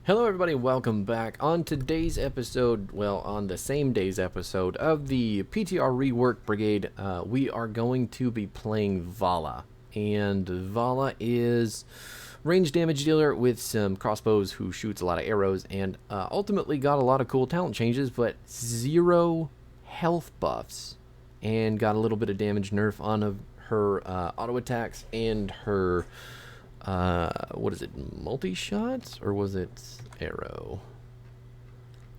Hello everybody, welcome back. On today's episode, well, on the same day's episode of the PTR Rework Brigade, we are going to be playing Valla. And Valla is range damage dealer with some crossbows who shoots a lot of arrows and ultimately got a lot of cool talent changes, but 0 health buffs. And got a little bit of damage nerf on her auto attacks and her what is it, multi-shot, or was it arrow?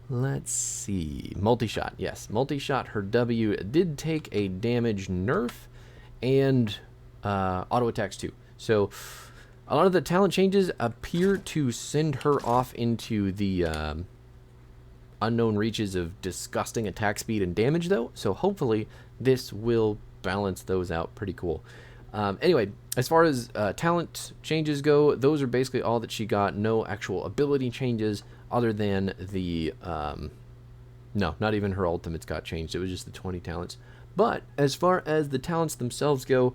Let's see, multi-shot. Yes, multi-shot. Her W did take a damage nerf and auto attacks too. So a lot of the talent changes appear to send her off into the unknown reaches of disgusting attack speed and damage though, so hopefully this will balance those out pretty cool. Anyway, as far as talent changes go, those are basically all that she got. No actual ability changes other than the... no, not even her ultimates got changed. It was just the 20 talents. But as far as the talents themselves go,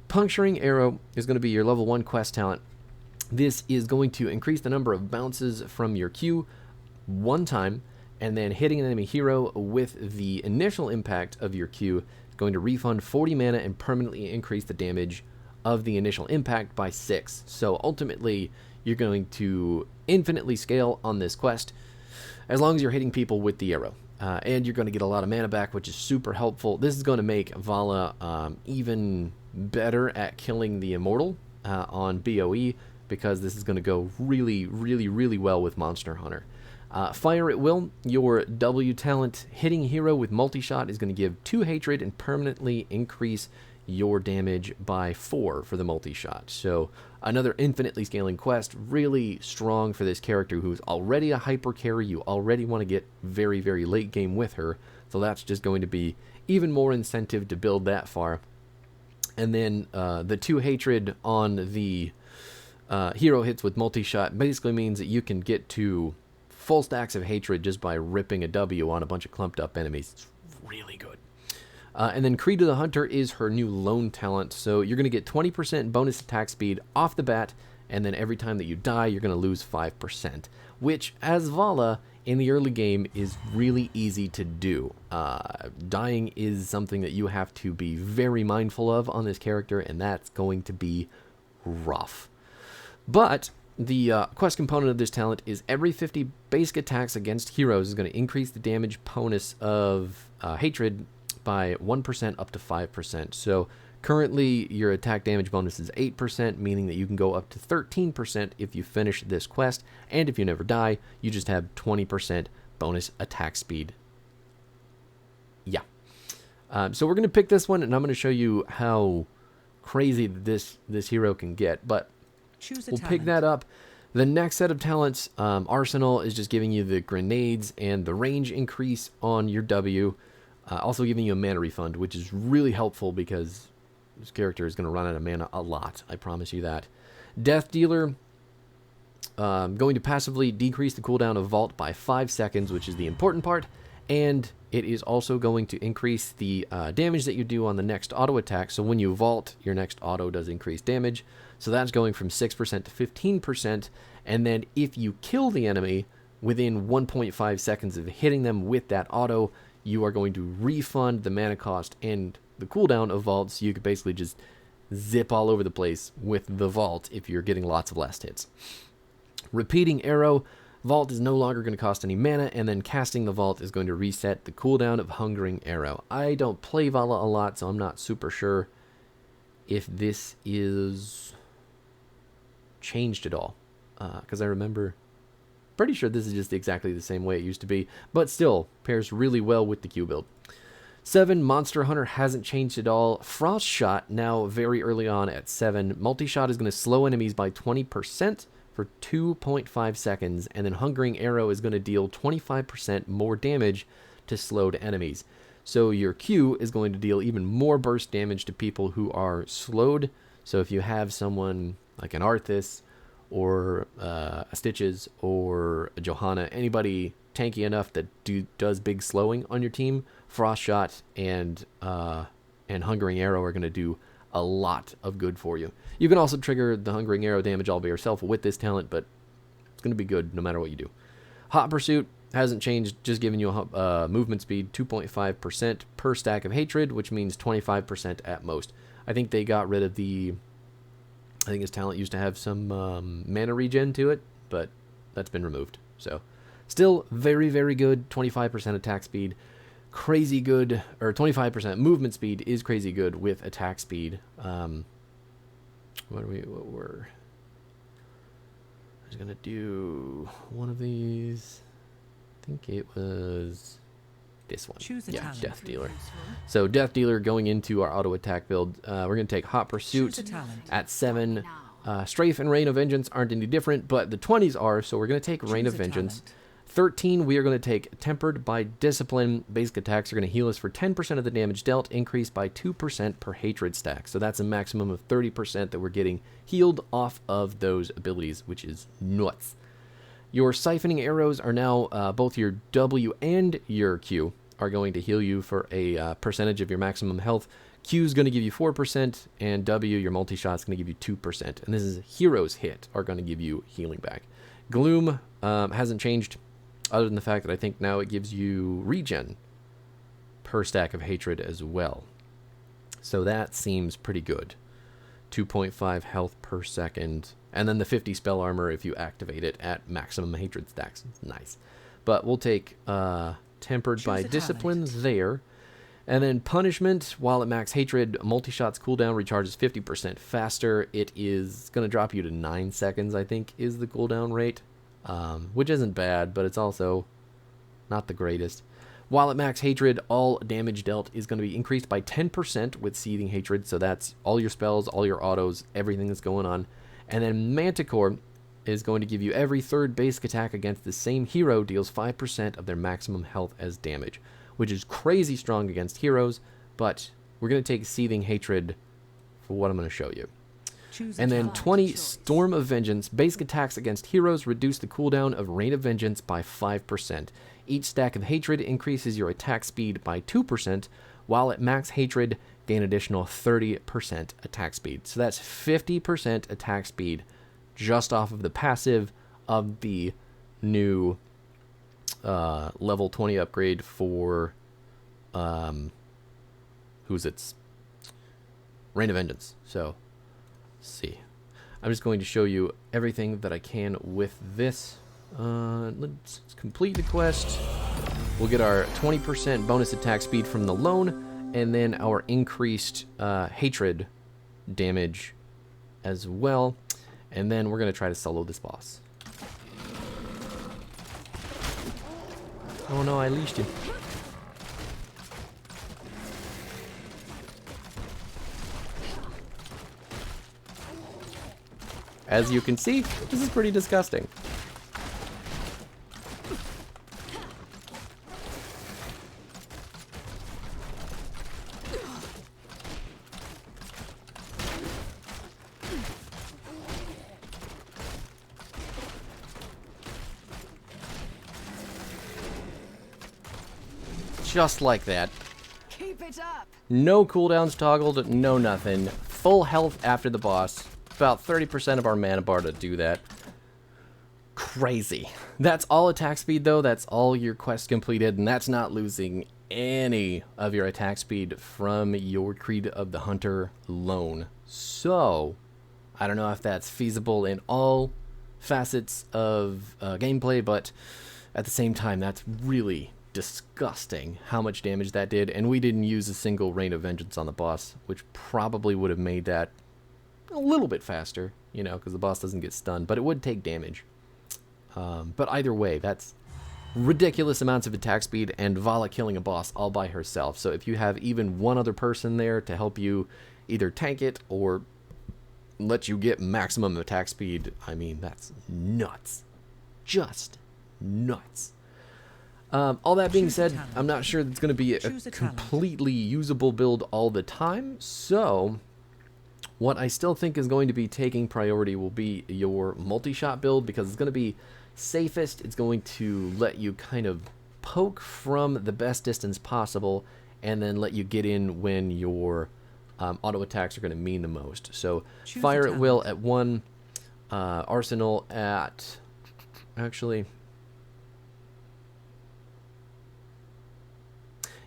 Puncturing Arrow is going to be your level 1 quest talent. This is going to increase the number of bounces from your Q one time, and then hitting an enemy hero with the initial impact of your Q going to refund 40 mana and permanently increase the damage of the initial impact by 6. So ultimately, you're going to infinitely scale on this quest as long as you're hitting people with the arrow. And you're going to get a lot of mana back, which is super helpful. This is going to make Valla even better at killing the Immortal on BOE, because this is going to go really, really, really well with Monster Hunter. Fire at Will, your W talent hitting hero with multi-shot is going to give 2 hatred and permanently increase your damage by 4 for the multi-shot. So another infinitely scaling quest, really strong for this character who's already a hyper carry. You already want to get very, very late game with her, so that's just going to be even more incentive to build that far. And then the 2 hatred on the hero hits with multi-shot basically means that you can get to full stacks of hatred just by ripping a W on a bunch of clumped up enemies. It's really good. And then Creed of the Hunter is her new lone talent. So you're going to get 20% bonus attack speed off the bat, and then every time that you die, you're going to lose 5%, which, as Valla, in the early game is really easy to do. Dying is something that you have to be very mindful of on this character, and that's going to be rough. But the quest component of this talent is every 50 basic attacks against heroes is going to increase the damage bonus of hatred by 1% up to 5%. So currently your attack damage bonus is 8%, meaning that you can go up to 13% if you finish this quest, and if you never die, you just have 20% bonus attack speed. Yeah. So we're going to pick this one, and I'm going to show you how crazy this hero can get, but we'll pick that up. The next set of talents, Arsenal, is just giving you the grenades and the range increase on your W. Also giving you a mana refund, which is really helpful because this character is going to run out of mana a lot. I promise you that. Death Dealer, going to passively decrease the cooldown of Vault by 5 seconds, which is the important part. And it is also going to increase the damage that you do on the next auto attack. So when you vault, your next auto does increase damage. So that's going from 6% to 15%. And then if you kill the enemy within 1.5 seconds of hitting them with that auto, you are going to refund the mana cost and the cooldown of vault. So you could basically just zip all over the place with the vault if you're getting lots of last hits. Repeating Arrow. Vault is no longer going to cost any mana, and then casting the Vault is going to reset the cooldown of Hungering Arrow. I don't play Valla a lot, so I'm not super sure if this is changed at all. Because I remember, pretty sure this is just exactly the same way it used to be, but still pairs really well with the Q build. 7, Monster Hunter hasn't changed at all. Frost Shot, now very early on at 7. Multi-shot is going to slow enemies by 20%. For 2.5 seconds, and then Hungering Arrow is going to deal 25% more damage to slowed enemies. So your Q is going to deal even more burst damage to people who are slowed. So if you have someone like an Arthas or a Stitches or a Johanna, anybody tanky enough that does big slowing on your team, Frost Shot and Hungering Arrow are going to do a lot of good for you. You can also trigger the Hungering Arrow damage all by yourself with this talent, but going to be good no matter what you do. Hot Pursuit hasn't changed, just giving you a movement speed 2.5% per stack of hatred, which means 25% at most. I think they got rid of the... I think his talent used to have some mana regen to it, but that's been removed. So still very, very good. 25% attack speed. Crazy good, or 25% movement speed is crazy good with attack speed. What were... I was going to do one of these... I think it was this one. Choose a yeah, talent. Death Dealer. So Death Dealer going into our auto attack build. We're going to take Hot Pursuit at 7. Strafe and Reign of Vengeance aren't any different, but the 20s are, so we're going to take Reign of Vengeance. 13, we are going to take Tempered by Discipline. Basic attacks are going to heal us for 10% of the damage dealt, increased by 2% per hatred stack. So that's a maximum of 30% that we're getting healed off of those abilities, which is nuts. Your siphoning arrows are now both your W and your Q are going to heal you for a percentage of your maximum health. Q is going to give you 4%, and W, your multi-shot, is going to give you 2%. And this is Heroes Hit are going to give you healing back. Gloom hasn't changed, other than the fact that I think now it gives you regen per stack of hatred as well. So that seems pretty good. 2.5 health per second. And then the 50 spell armor if you activate it at maximum hatred stacks. It's nice. But we'll take Tempered by Discipline there. And then Punishment, while at max hatred, multi-shot's cooldown recharges 50% faster. It is going to drop you to 9 seconds, I think, is the cooldown rate. Which isn't bad, but it's also not the greatest. While at max hatred, all damage dealt is going to be increased by 10% with Seething Hatred. So that's all your spells, all your autos, everything that's going on. And then Manticore is going to give you every third basic attack against the same hero deals 5% of their maximum health as damage, which is crazy strong against heroes, but we're going to take Seething Hatred for what I'm going to show you. And then 20, Storm of Vengeance. Basic attacks against heroes reduce the cooldown of Reign of Vengeance by 5%. Each stack of hatred increases your attack speed by 2%, while at max hatred, gain additional 30% attack speed. So that's 50% attack speed just off of the passive of the new level 20 upgrade for who's it's Reign of Vengeance. So let's see. I'm just going to show you everything that I can with this. Let's complete the quest. We'll get our 20% bonus attack speed from the loan, and then our increased hatred damage as well. And then we're going to try to solo this boss. Oh no, I leashed you. As you can see, this is pretty disgusting. Just like that. Keep it up. No cooldowns toggled, no nothing. Full health after the boss. About 30% of our mana bar to do that. Crazy. That's all attack speed though. That's all your quest completed, and that's not losing any of your attack speed from your Creed of the Hunter loan. So, I don't know if that's feasible in all facets of gameplay, but at the same time, that's really disgusting how much damage that did, and we didn't use a single Reign of Vengeance on the boss, which probably would have made that a little bit faster, you know, because the boss doesn't get stunned, but it would take damage. But either way, that's ridiculous amounts of attack speed, and Valla killing a boss all by herself. So if you have even one other person there to help you either tank it or let you get maximum attack speed, I mean, that's nuts. Just nuts. All that being said, I'm not sure it's going to be a completely usable build all the time, so what I still think is going to be taking priority will be your multi-shot build, because it's going to be safest. It's going to let you kind of poke from the best distance possible, and then let you get in when your auto attacks are going to mean the most. So Fire at Will at 1, Arsenal at actually.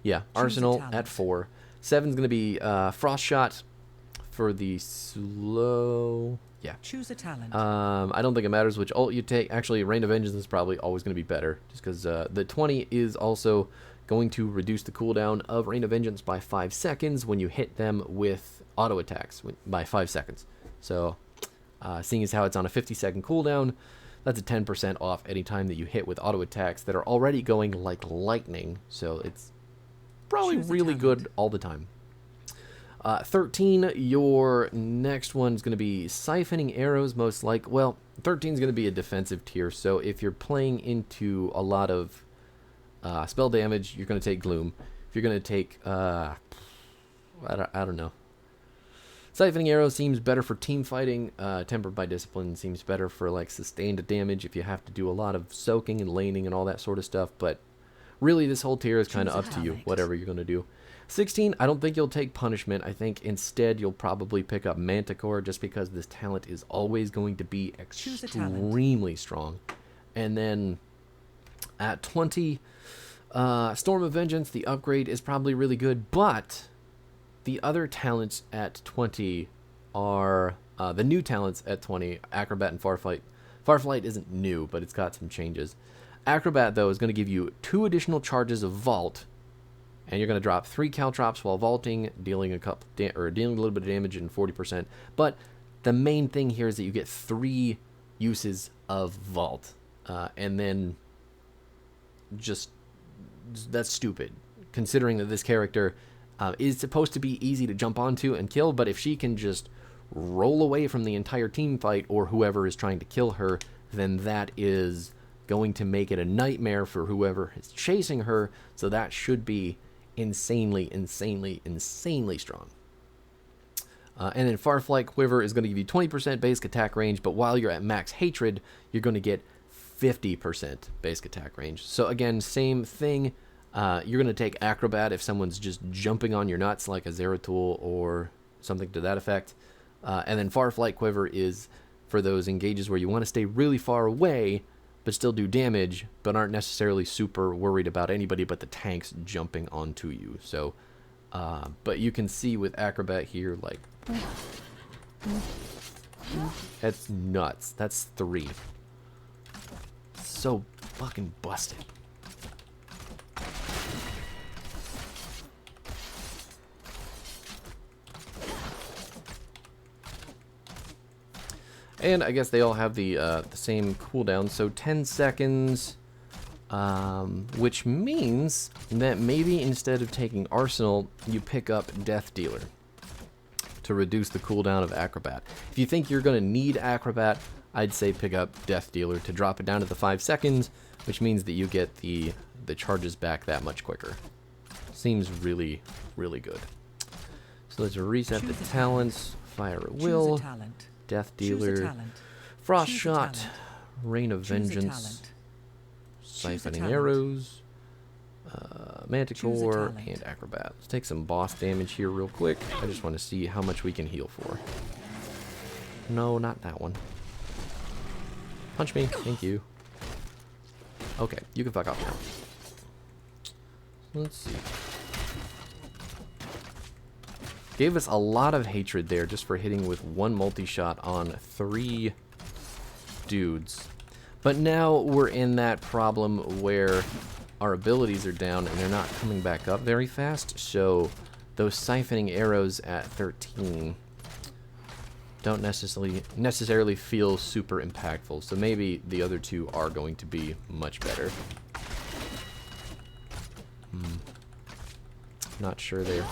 Yeah, Arsenal at 4. 7's going to be Frost Shot for the slow. Yeah. Choose a talent. I don't think it matters which ult you take. Actually, Rain of Vengeance is probably always going to be better, just because the 20 is also going to reduce the cooldown of Rain of Vengeance by 5 seconds when you hit them with auto attacks by 5 seconds. So, seeing as how it's on a 50-second cooldown, that's a 10% off any time that you hit with auto attacks that are already going like lightning. So it's probably really good all the time. 13, your next one is going to be Siphoning Arrows, most like. Well, 13 is going to be a defensive tier, so if you're playing into a lot of spell damage, you're going to take Gloom. If you're going to take, I don't know. Siphoning Arrows seems better for team fighting. Tempered by Discipline seems better for like sustained damage if you have to do a lot of soaking and laning and all that sort of stuff, but really this whole tier is kind of up to you, whatever you're going to do. 16, I don't think you'll take Punishment. I think instead you'll probably pick up Manticore, just because this talent is always going to be extremely strong. And then at 20, Storm of Vengeance, the upgrade is probably really good, but the other talents at 20 are the new talents at 20, Acrobat and Farflight. Farflight isn't new, but it's got some changes. Acrobat, though, is going to give you 2 additional charges of Vault, and you're going to drop 3 caltrops while vaulting, dealing a little bit of damage and 40%. But the main thing here is that you get 3 uses of Vault, and then just that's stupid, considering that this character is supposed to be easy to jump onto and kill. But if she can just roll away from the entire team fight or whoever is trying to kill her, then that is going to make it a nightmare for whoever is chasing her. So that should be insanely strong. And then Farflight Quiver is going to give you 20% basic attack range, but while you're at max hatred, you're going to get 50% basic attack range. So again, same thing. You're going to take Acrobat if someone's just jumping on your nuts, like a Zeratul or something to that effect. And then Farflight Quiver is for those engages where you want to stay really far away, but still do damage, but aren't necessarily super worried about anybody but the tanks jumping onto you. So, but you can see with Acrobat here, like, that's nuts. That's 3. So fucking busted. And I guess they all have the same cooldown, so 10 seconds, which means that maybe instead of taking Arsenal, you pick up Death Dealer to reduce the cooldown of Acrobat. If you think you're going to need Acrobat, I'd say pick up Death Dealer to drop it down to the 5 seconds, which means that you get the charges back that much quicker. Seems really, really good. So let's reset the talents. Fire at Will. Death Dealer, Frost Shot, Rain of Vengeance, Siphoning Arrows, Manticore, and Acrobat. Let's take some boss damage here real quick. I just want to see how much we can heal for. No, not that one. Punch me, thank you. Okay, you can fuck off now. Let's see. Gave us a lot of hatred there just for hitting with 1 multi-shot on 3 dudes. But now we're in that problem where our abilities are down and they're not coming back up very fast. So those siphoning arrows at 13 don't necessarily feel super impactful. So maybe the other 2 are going to be much better. Not sure there.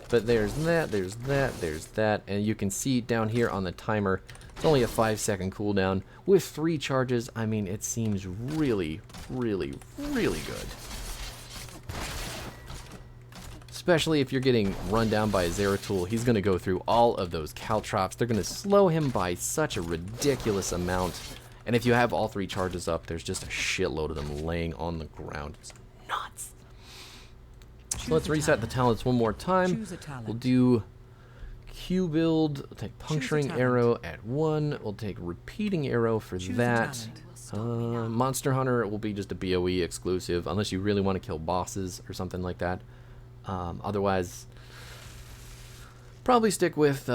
But there's that, and you can see down here on the timer, it's only a 5-second cooldown. With 3 charges, I mean, it seems really, really, really good. Especially if you're getting run down by a Zeratul, he's going to go through all of those caltrops. They're going to slow him by such a ridiculous amount. And if you have all 3 charges up, there's just a shitload of them laying on the ground. It's nuts. So let's reset the talents one more time. We'll do Q build. We'll take Puncturing Arrow at 1. We'll take Repeating Arrow for that. Monster Hunter will be just a BOE exclusive, unless you really want to kill bosses or something like that. Otherwise, probably stick with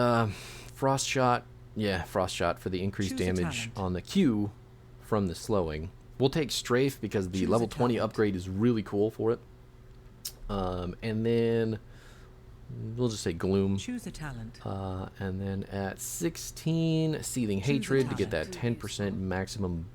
Frost Shot. Yeah, Frost Shot for the increased damage on the Q from the slowing. We'll take Strafe because the level 20 upgrade is really cool for it. And then we'll just say Gloom. Choose a talent. And then at 16, Seething Hatred to get that 10% maximum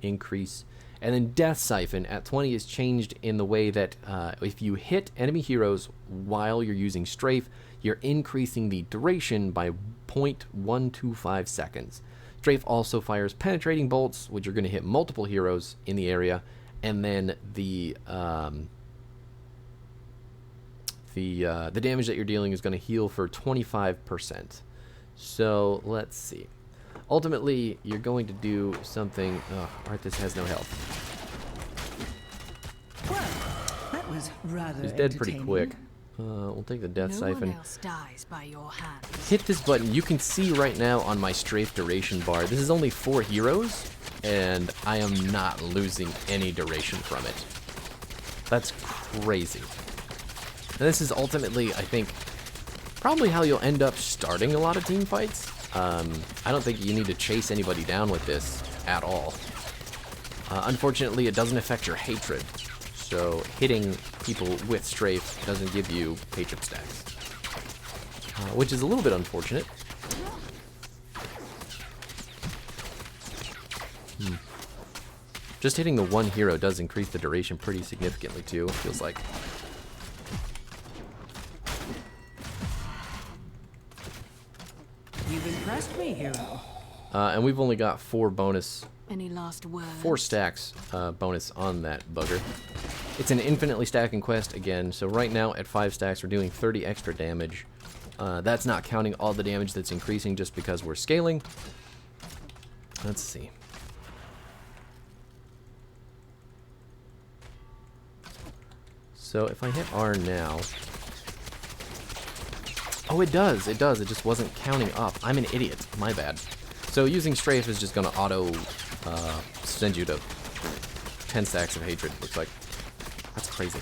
increase. And then Death Siphon at 20 is changed in the way that if you hit enemy heroes while you're using Strafe, you're increasing the duration by 0.125 seconds. Strafe also fires penetrating bolts, which are going to hit multiple heroes in the area, and then the damage that you're dealing is going to heal for 25%. So let's see. Ultimately, you're going to do something. Oh, Arthas has no health. Well, that was rather He's dead pretty quick. We'll take the Death Siphon. Else dies by your hands. Hit this button. You can see right now on my Strafe duration bar, this is only 4 heroes, and I am not losing any duration from it. That's crazy. And this is ultimately, I think, probably how you'll end up starting a lot of team fights. I don't think you need to chase anybody down with this at all. Unfortunately, it doesn't affect your hatred. So hitting people with Strafe doesn't give you hatred stacks, which is a little bit unfortunate. Just hitting the one hero does increase the duration pretty significantly too, it feels like. You've impressed me, hero. And we've only got 4 bonus. Any last words? 4 stacks bonus on that bugger. It's an infinitely stacking quest again, so right now at 5 stacks we're doing 30 extra damage. That's not counting all the damage that's increasing just because we're scaling. Let's see. So if I hit R now... Oh, it does, it does. It just wasn't counting up. I'm an idiot. My bad. So using Strafe is just going to auto send you to 10 stacks of hatred, looks like. That's crazy.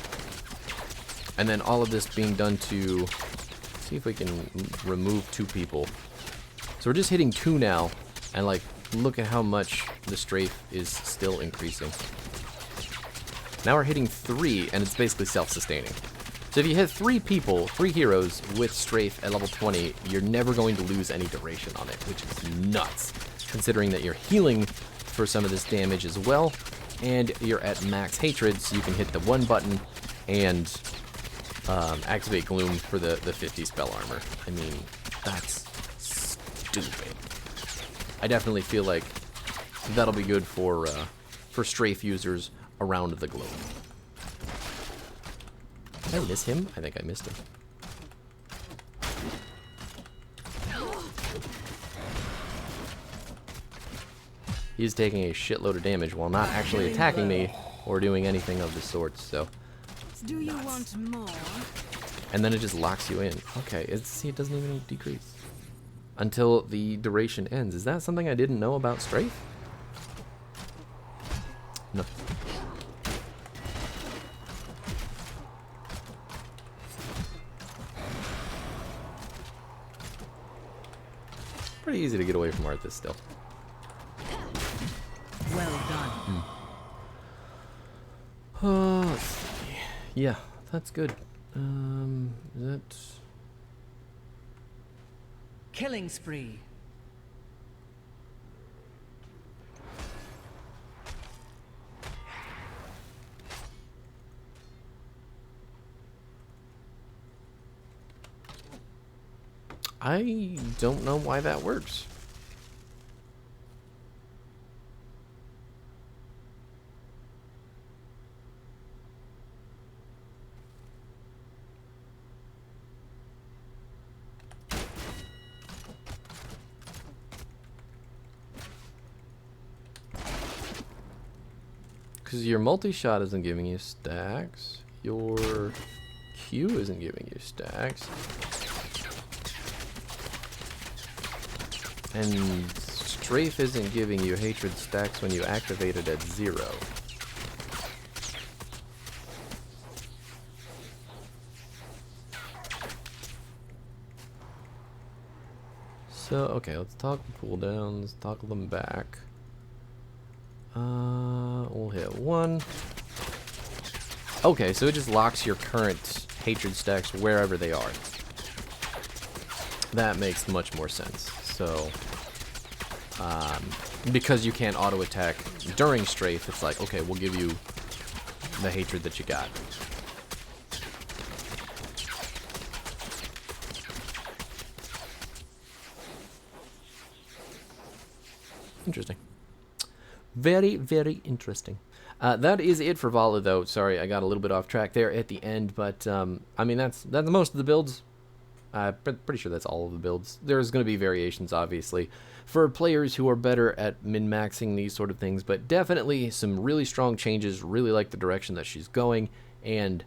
And then all of this being done to... see if we can remove 2 people. So we're just hitting 2 now, and like, look at how much the Strafe is still increasing. Now we're hitting 3, and it's basically self-sustaining. So if you hit 3 people, 3 heroes with Strafe at level 20, you're never going to lose any duration on it, which is nuts, considering that you're healing for some of this damage as well, and you're at max hatred, so you can hit the 1 button and activate Gloom for the 50 spell armor. I mean, that's stupid. I definitely feel like that'll be good for Strafe users around the globe. Did I miss him? I think I missed him. He's taking a shitload of damage while not actually attacking me or doing anything of the sort, so... Do you want more? And then it just locks you in. Okay, see, it doesn't even decrease until the duration ends. Is that something I didn't know about Strafe? No. Pretty easy to get away from Arthas still. Well done. Let's see. Yeah, that's good. That... Killing spree. I don't know why that works. Because your multi-shot isn't giving you stacks. Your Q isn't giving you stacks. And Strafe isn't giving you hatred stacks when you activate it at 0. So, okay, let's talk the cooldowns, toggle them back. We'll hit 1. Okay, so it just locks your current hatred stacks wherever they are. That makes much more sense. So, because you can't auto attack during Strafe, it's like, okay, we'll give you the hatred that you got. Interesting. Very, very interesting. That is it for Valla, though. Sorry, I got a little bit off track there at the end, but I mean that's most of the builds. Pretty sure that's all of the builds. There's going to be variations, obviously, for players who are better at min-maxing these sort of things, but definitely some really strong changes. Really like the direction that she's going, and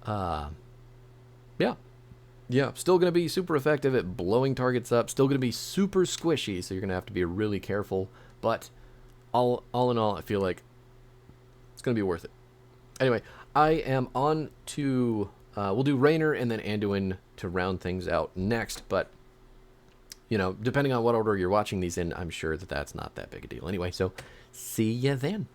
yeah, still going to be super effective at blowing targets up. Still going to be super squishy, so you're going to have to be really careful. But all in all, I feel like it's going to be worth it. Anyway, I am on to we'll do Raynor and then Anduin to round things out next, but you know, depending on what order you're watching these in, I'm sure that that's not that big a deal anyway. So see ya then.